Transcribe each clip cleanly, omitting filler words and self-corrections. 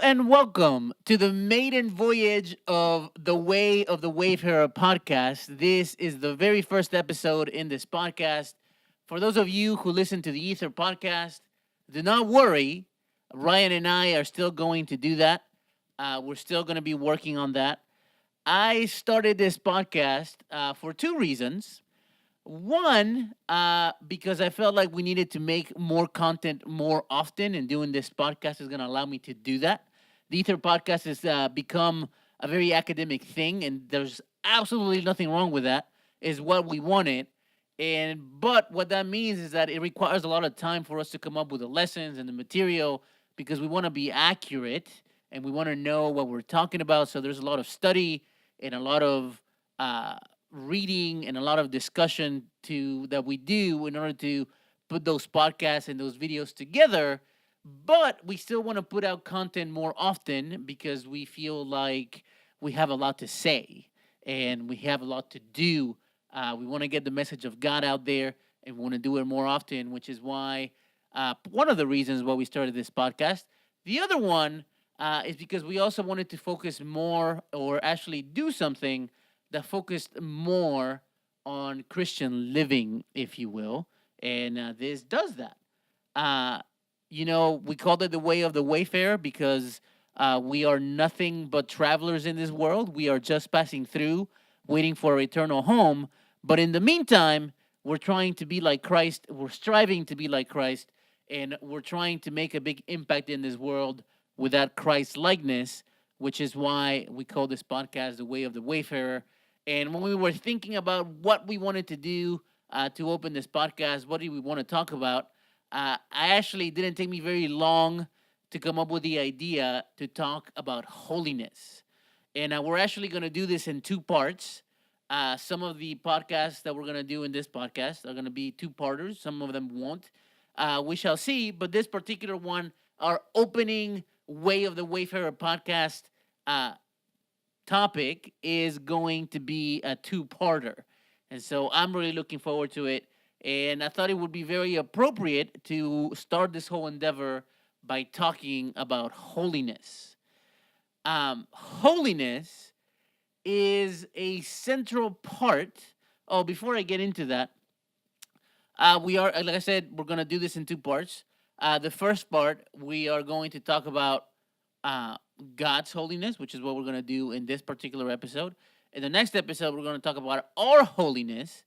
and welcome to the maiden voyage of the Way of the Wayfarer podcast. This is the very first episode in this podcast. For those of you who listen to the Ether podcast, do not worry. Ryan and I are still going to do that. We're still going to be working on that. I started this podcast for two reasons. One, because I felt like we needed to make more content more often, and doing this podcast is going to allow me to do that. The Ether podcast has become a very academic thing, and there's absolutely nothing wrong with that. Is what we wanted, but what that means is that it requires a lot of time for us to come up with the lessons and the material because we want to be accurate and we want to know what we're talking about. So there's a lot of study and a lot of uh, reading and a lot of discussion to that we do in order to put those podcasts and those videos together. But we still want to put out content more often because we feel like we have a lot to say and we have a lot to do. We want to get the message of God out there, and we want to do it more often, which is why one of the reasons why we started this podcast. The other one is because we also wanted to focus more, or actually do something that focused more on Christian living, if you will. And this does that. Uh, we called it the Way of the Wayfarer because we are nothing but travelers in this world. We are just passing through, waiting for our eternal home. But in the meantime, we're trying to be like Christ. We're striving to be like Christ. And we're trying to make a big impact in this world with that Christ likeness, which is why we call this podcast The Way of the Wayfarer. And when we were thinking about what we wanted to do to open this podcast, what do we want to talk about? I actually didn't take me very long to come up with the idea to talk about holiness. And we're actually going to do this in two parts. Some of the podcasts that we're going to do in this podcast are going to be two-parters. Some of them won't. We shall see. But this particular one, our opening Way of the Wayfarer podcast topic, is going to be a two-parter. And so I'm really looking forward to it. And I thought it would be very appropriate to start this whole endeavor by talking about holiness. Holiness is a central part. Oh, before I get into that, we are, like I said, we're going to do this in two parts. The first part, we are going to talk about uh, God's holiness, which is what we're going to do in this particular episode. In the next episode, we're going to talk about our holiness.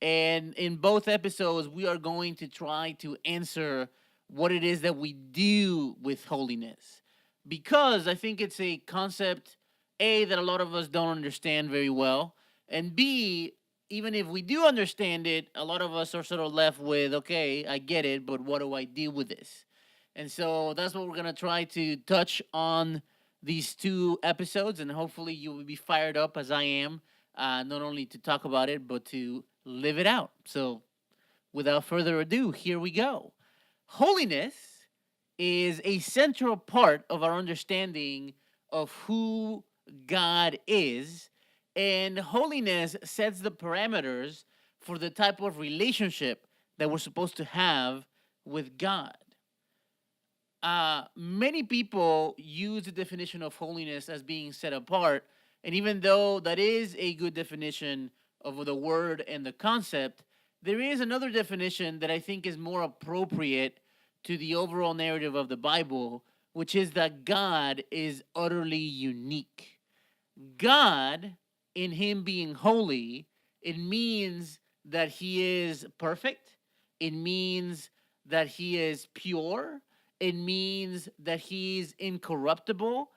And in both episodes, we are going to try to answer what it is that we do with holiness. Because I think it's a concept, A, that a lot of us don't understand very well. And B, even if we do understand it, a lot of us are sort of left with, okay, I get it, but what do I do with this? And so that's what we're going to try to touch on these two episodes. And hopefully you will be fired up as I am, not only to talk about it, but to live it out. So without further ado, here we go. Holiness is a central part of our understanding of who God is, and holiness sets the parameters for the type of relationship that we're supposed to have with God. Many people use the definition of holiness as being set apart, and even though that is a good definition of the word and the concept, there is another definition that I think is more appropriate to the overall narrative of the Bible, which is that God is utterly unique. God, in Him being holy, it means that He is perfect. It means that He is pure. It means that He's incorruptible.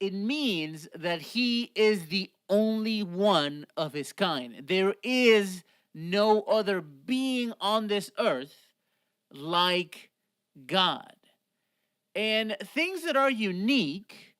It means that He is the only one of His kind. There is no other being on this earth like God. And things that are unique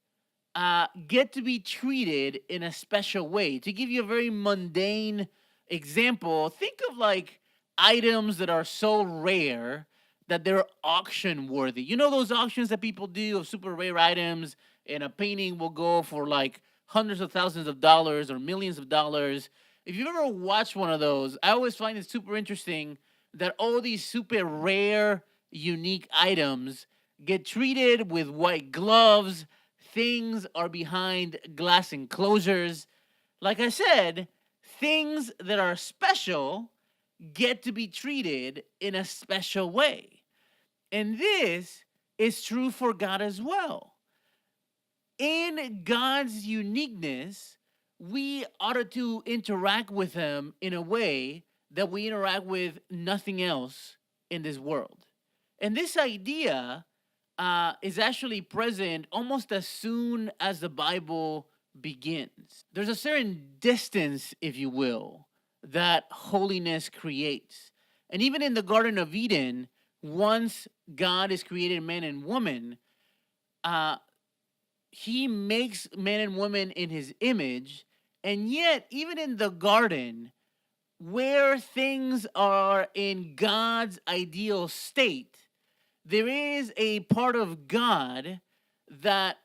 get to be treated in a special way. To give you a very mundane example, think of like items that are so rare that they're auction worthy. You know those auctions that people do of super rare items, and a painting will go for like hundreds of thousands of dollars or millions of dollars. If you've ever watched one of those, I always find it super interesting that all these super rare, unique items get treated with white gloves. Things are behind glass enclosures. Like I said, things that are special get to be treated in a special way. And this is true for God as well. In God's uniqueness, we ought to interact with Him in a way that we interact with nothing else in this world. And this idea is actually present almost as soon as the Bible begins. There's a certain distance, if you will, that holiness creates. And even in the Garden of Eden, once God has created man and woman, uh, he makes man and woman in his image. And yet, even in the garden, where things are in God's ideal state, there is a part of God that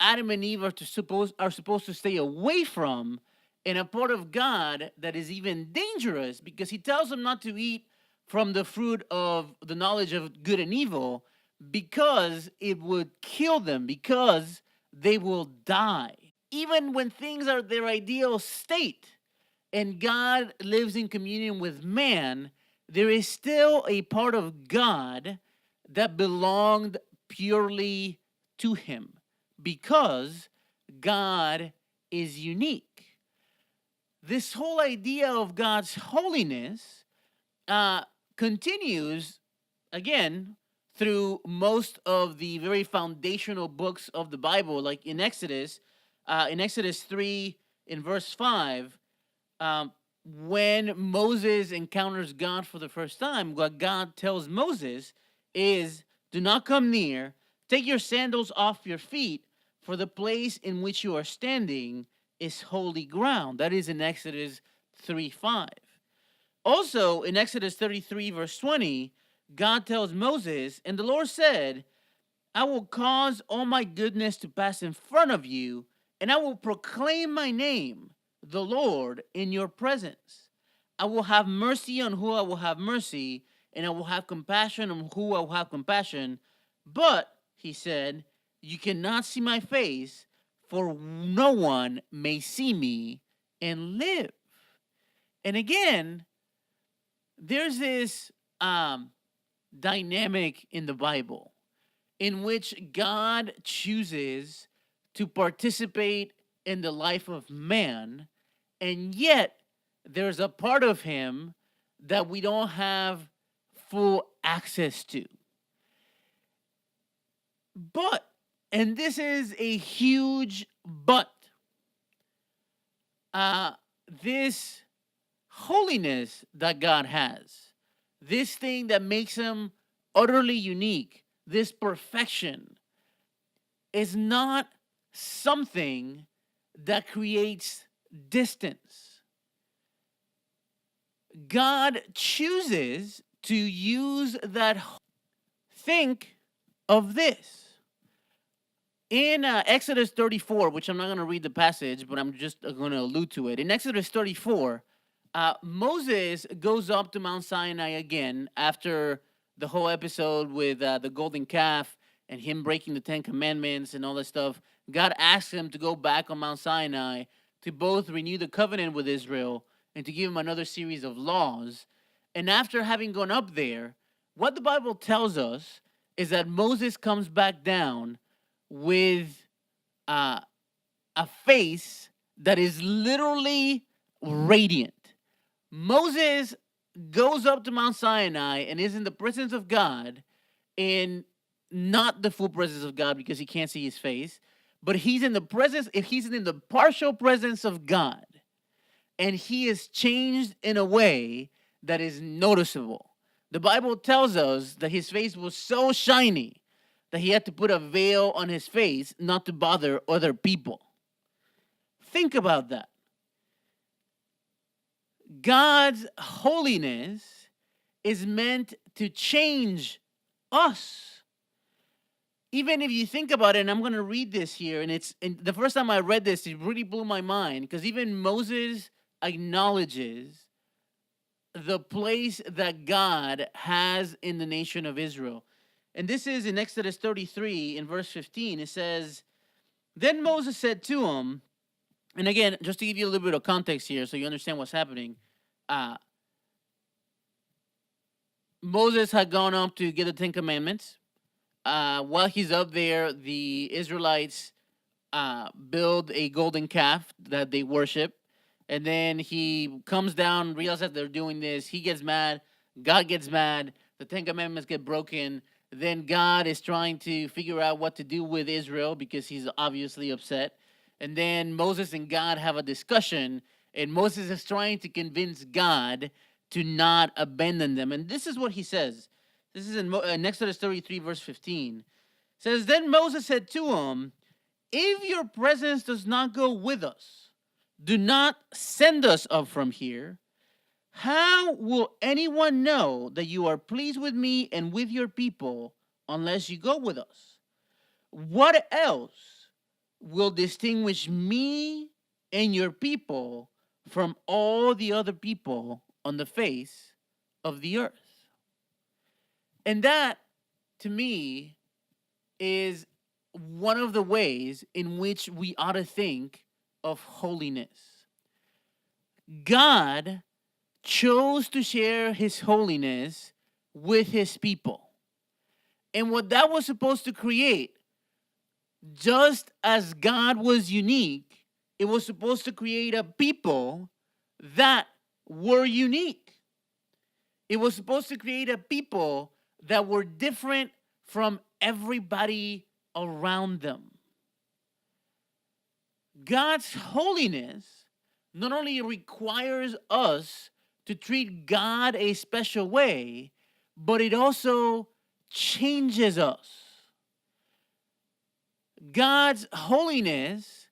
Adam and Eve are supposed to stay away from, and a part of God that is even dangerous because he tells them not to eat from the fruit of the knowledge of good and evil because it would kill them, because they will die. Even when things are their ideal state and God lives in communion with man, there is still a part of God that belonged purely to him because God is unique. This whole idea of God's holiness continues again through most of the very foundational books of the Bible, like in Exodus 3, in verse 5. When Moses encounters God for the first time, what God tells Moses is, do not come near, take your sandals off your feet, for the place in which you are standing is holy ground. That is in Exodus 3:5. Also, in Exodus 33, verse 20, God tells Moses, and the Lord said, I will cause all my goodness to pass in front of you, and I will proclaim my name, the Lord, in your presence. I will have mercy on who I will have mercy, and I will have compassion on who I will have compassion. But, he said, you cannot see my face, for no one may see me and live. And again, there's this dynamic in the Bible in which God chooses to participate in the life of man, and yet there's a part of him that we don't have full access to. But, and this is a huge but, this holiness that God has, this thing that makes him utterly unique, this perfection, is not something that creates distance. God chooses to use that. Think of this. In Exodus 34, which I'm not going to read the passage, but I'm just going to allude to it. In Exodus 34, Moses goes up to Mount Sinai again after the whole episode with the golden calf and him breaking the 10 commandments and all that stuff. God asks him to go back on Mount Sinai to both renew the covenant with Israel and to give him another series of laws. And after having gone up there, what the Bible tells us is that Moses comes back down with a face that is literally radiant. Moses goes up to Mount Sinai and is in the presence of God, in not the full presence of God because he can't see his face, but he's in the presence, if he's in the partial presence of God, and he is changed in a way that is noticeable. The Bible tells us that his face was so shiny that he had to put a veil on his face not to bother other people. Think about that. God's holiness is meant to change us. Even if you think about it, and I'm going to read this here, and the first time I read this, it really blew my mind, because even Moses acknowledges the place that God has in the nation of Israel. And this is in Exodus 33 in verse 15. It says, Then Moses said to him, and again, just to give you a little bit of context here so you understand what's happening, uh, Moses had gone up to get the Ten Commandments. While he's up there, the Israelites build a golden calf that they worship. And then he comes down, realizes that they're doing this. He gets mad. God gets mad. The Ten Commandments get broken. Then God is trying to figure out what to do with Israel because he's obviously upset. And then Moses and God have a discussion, and Moses is trying to convince God to not abandon them. And this is what he says. This is in Exodus 33, verse 15. It says, Then Moses said to him, If your presence does not go with us, do not send us up from here. How will anyone know that you are pleased with me and with your people unless you go with us? What else will distinguish me and your people from all the other people on the face of the earth? And that, to me, is one of the ways in which we ought to think of holiness. God chose to share his holiness with his people. And what that was supposed to create, just as God was unique, it was supposed to create a people that were unique. It was supposed to create a people that were different from everybody around them. God's holiness not only requires us to treat God a special way, but it also changes us. God's holiness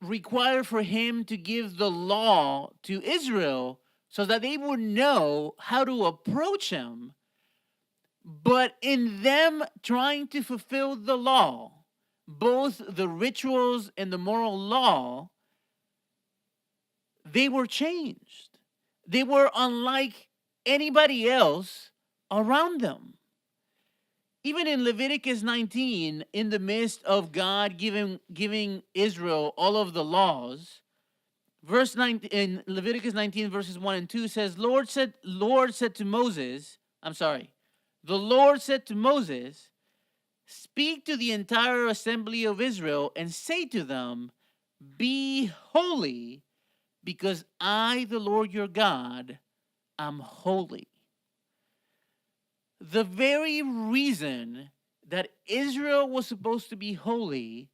required for him to give the law to Israel so that they would know how to approach him. But in them trying to fulfill the law, both the rituals and the moral law, they were changed. They were unlike anybody else around them. Even in Leviticus 19, in the midst of God giving Israel all of the laws, verse 9 in Leviticus 19 verses 1 and 2 says, the Lord said to Moses, speak to the entire assembly of Israel and say to them, be holy, because I, the Lord your God, am holy. The very reason that Israel was supposed to be holy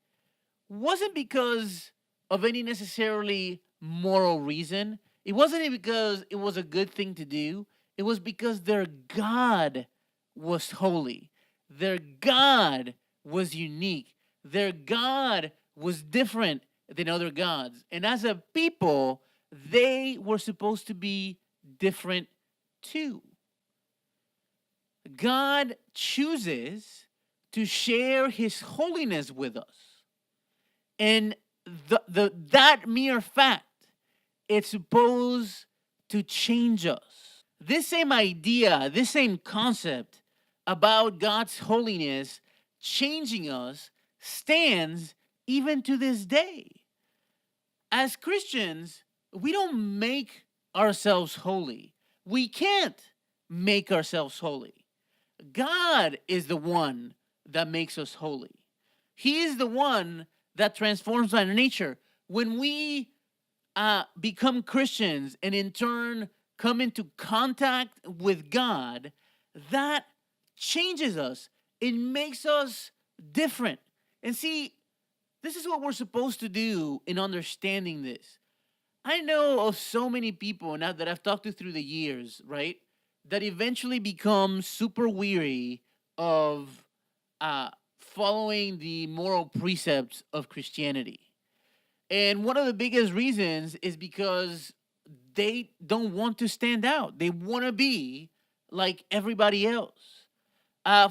wasn't because of any necessarily moral reason. It wasn't because it was a good thing to do. It was because their God was holy. Their God was unique. Their God was different than other gods. And as a people, they were supposed to be different too. God chooses to share his holiness with us. And that mere fact, it's supposed to change us. This same idea, this same concept about God's holiness changing us stands even to this day. As Christians, we don't make ourselves holy. We can't make ourselves holy. God is the one that makes us holy. He is the one that transforms our nature. When we become Christians and in turn come into contact with God, that changes us. It makes us different. And see, this is what we're supposed to do in understanding this. I know of so many people now that I've talked to through the years, right, that eventually become super weary of following the moral precepts of Christianity. And one of the biggest reasons is because they don't want to stand out. They want to be like everybody else.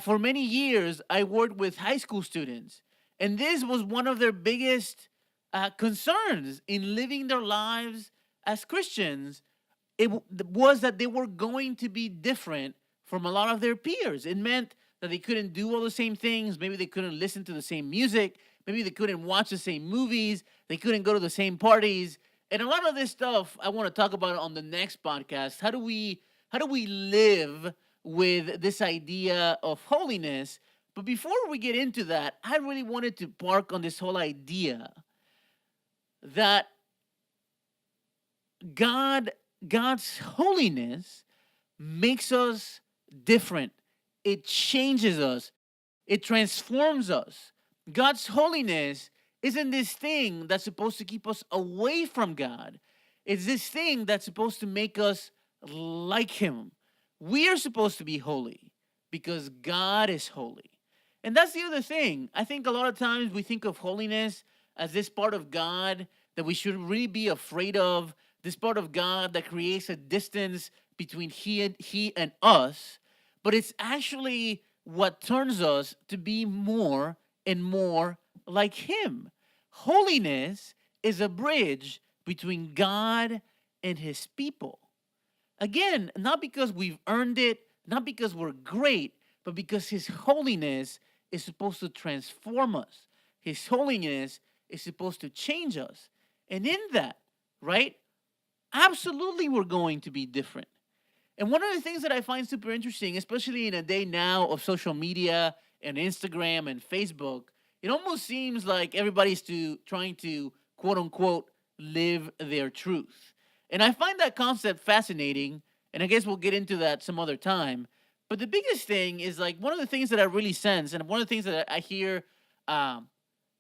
For many years, I worked with high school students, and this was one of their biggest concerns in living their lives as Christians. It was that they were going to be different from a lot of their peers. It meant that they couldn't do all the same things. Maybe they couldn't listen to the same music. Maybe they couldn't watch the same movies. They couldn't go to the same parties. And a lot of this stuff I want to talk about on the next podcast. How do we live with this idea of holiness? But before we get into that, I really wanted to park on this whole idea that God God's holiness makes us different. It changes us. It transforms us. God's holiness isn't this thing that's supposed to keep us away from God. It's this thing that's supposed to make us like Him. We are supposed to be holy because God is holy. And that's the other thing. I think a lot of times we think of holiness as this part of God that we should really be afraid of, this part of God that creates a distance between He and us, but it's actually what turns us to be more and more like Him. Holiness is a bridge between God and His people. Again, not because we've earned it, not because we're great, but because His holiness is supposed to transform us. His holiness is supposed to change us. And in that, right, absolutely we're going to be different. And one of the things that I find super interesting, especially in a day now of social media and Instagram and Facebook, it almost seems like everybody's trying to quote unquote live their truth. And I find that concept fascinating, and I guess we'll get into that some other time. But the biggest thing is like one of the things that I really sense, and one of the things that I hear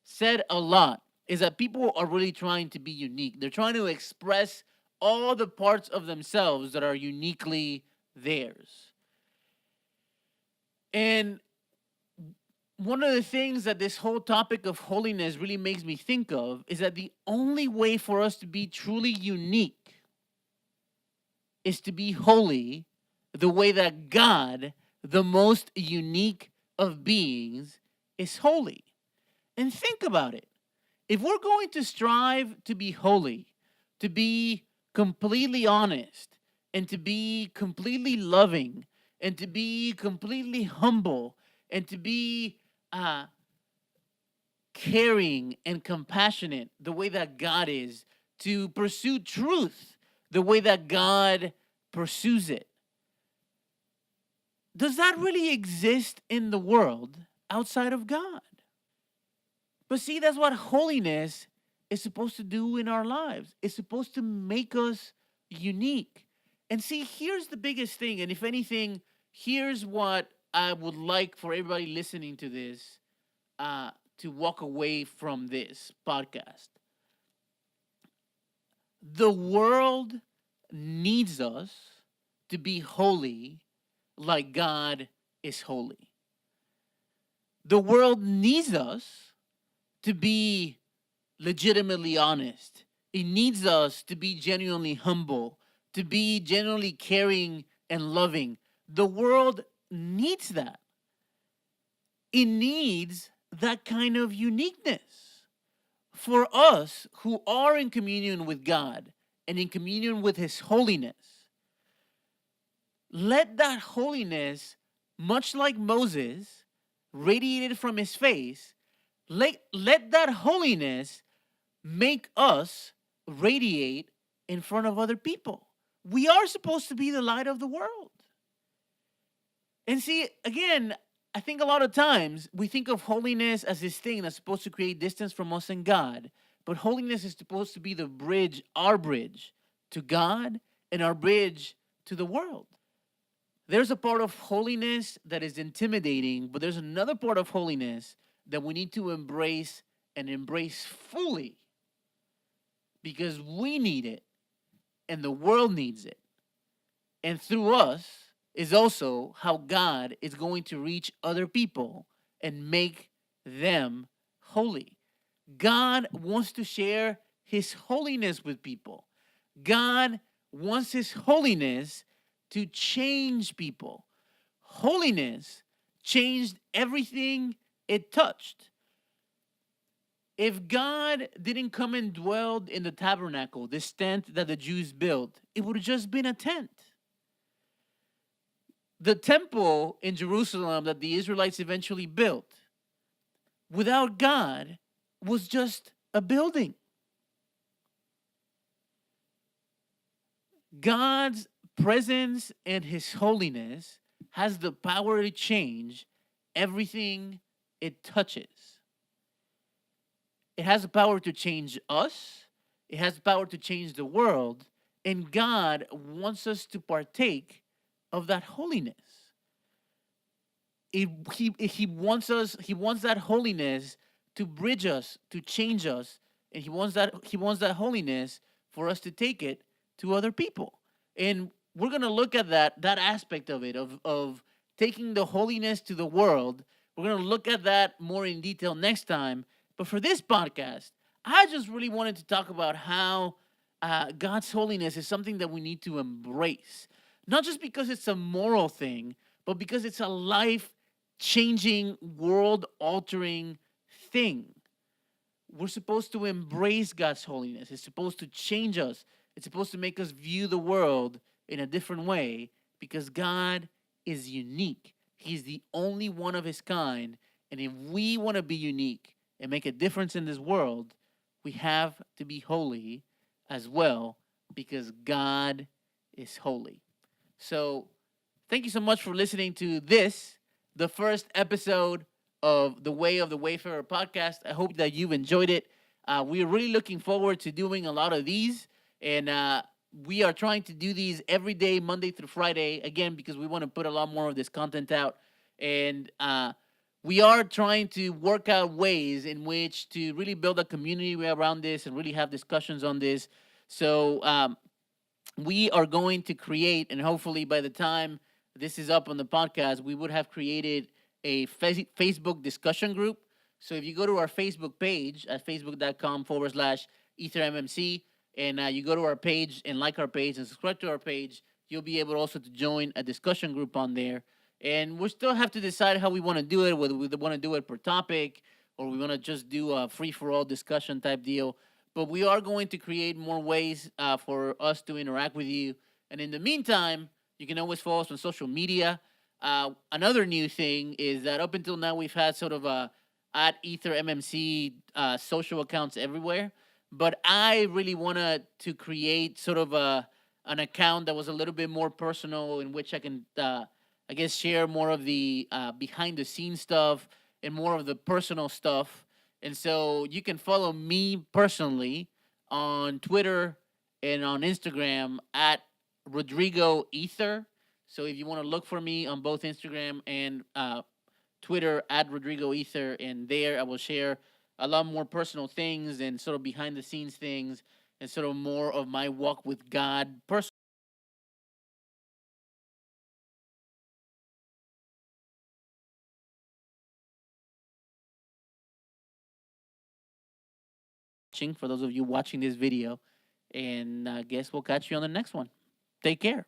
said a lot, is that people are really trying to be unique. They're trying to express all the parts of themselves that are uniquely theirs. And one of the things that this whole topic of holiness really makes me think of is that the only way for us to be truly unique is to be holy the way that God, the most unique of beings, is holy. And think about it. If we're going to strive to be holy, to be completely honest, and to be completely loving, and to be completely humble, and to be caring and compassionate the way that God is, to pursue truth the way that God pursues it, does that really exist in the world outside of God? But see, that's what holiness is supposed to do in our lives. It's supposed to make us unique. And see, here's the biggest thing. And if anything, here's what I would like for everybody listening to this to walk away from this podcast. The world needs us to be holy like God is holy. The world needs us to be legitimately honest. It needs us to be genuinely humble, to be genuinely caring and loving. The world needs that. It needs that kind of uniqueness. For us who are in communion with God and in communion with His holiness, let that holiness, much like Moses, radiated from his face, let that holiness make us radiate in front of other people. We are supposed to be the light of the world. And see, again, I think a lot of times we think of holiness as this thing that's supposed to create distance from us and God. But holiness is supposed to be the bridge, our bridge to God and our bridge to the world. There's a part of holiness that is intimidating, but there's another part of holiness that we need to embrace and embrace fully because we need it and the world needs it. And through us is also how God is going to reach other people and make them holy. God wants to share His holiness with people. God wants His holiness to change people. Holiness changed everything it touched. If God didn't come and dwell in the tabernacle, this tent that the Jews built, it would have just been a tent. The temple in Jerusalem that the Israelites eventually built, without God, was just a building. God's presence and his holiness has the power to change everything it touches. It has the power to change us, it has the power to change the world, and God wants us to partake of that holiness. He wants that holiness to bridge us, to change us, and he wants that holiness for us to take it to other people. And we're gonna look at that aspect of it, of taking the holiness to the world. We're gonna look at that more in detail next time. But for this podcast, I just really wanted to talk about how God's holiness is something that we need to embrace, not just because it's a moral thing, but because it's a life changing, world altering thing. We're supposed to embrace God's holiness. It's supposed to change us. It's supposed to make us view the world in a different way because God is unique. He's the only one of his kind. And if we want to be unique and make a difference in this world, we have to be holy as well because God is holy. So, thank you so much for listening to this, the first episode of the Way of the Wayfarer podcast. I hope that you've enjoyed it. We are really looking forward to doing a lot of these, and we are trying to do these every day, Monday through Friday, again, because we want to put a lot more of this content out. And we are trying to work out ways in which to really build a community around this and really have discussions on this. So, we are going to create, and hopefully by the time this is up on the podcast, we would have created a Facebook discussion group. So if you go to our Facebook page at facebook.com/EtherMMC, and you go to our page and like our page and subscribe to our page, you'll be able also to join a discussion group on there. And we still have to decide how we want to do it, whether we want to do it per topic or we want to just do a free for all discussion type deal. But we are going to create more ways for us to interact with you. And in the meantime, you can always follow us on social media. Another new thing is that up until now, we've had sort of a at Ether MMC social accounts everywhere. But I really wanted to create sort of an account that was a little bit more personal, in which I can, I guess, share more of the behind the scenes stuff and more of the personal stuff. And so you can follow me personally on Twitter and on Instagram at Rodrigo Ether. So if you want to look for me on both Instagram and Twitter at Rodrigo Ether, and there I will share a lot more personal things and sort of behind the scenes things and sort of more of my walk with God personally for those of you watching this video. And I guess we'll catch you on the next one. Take care.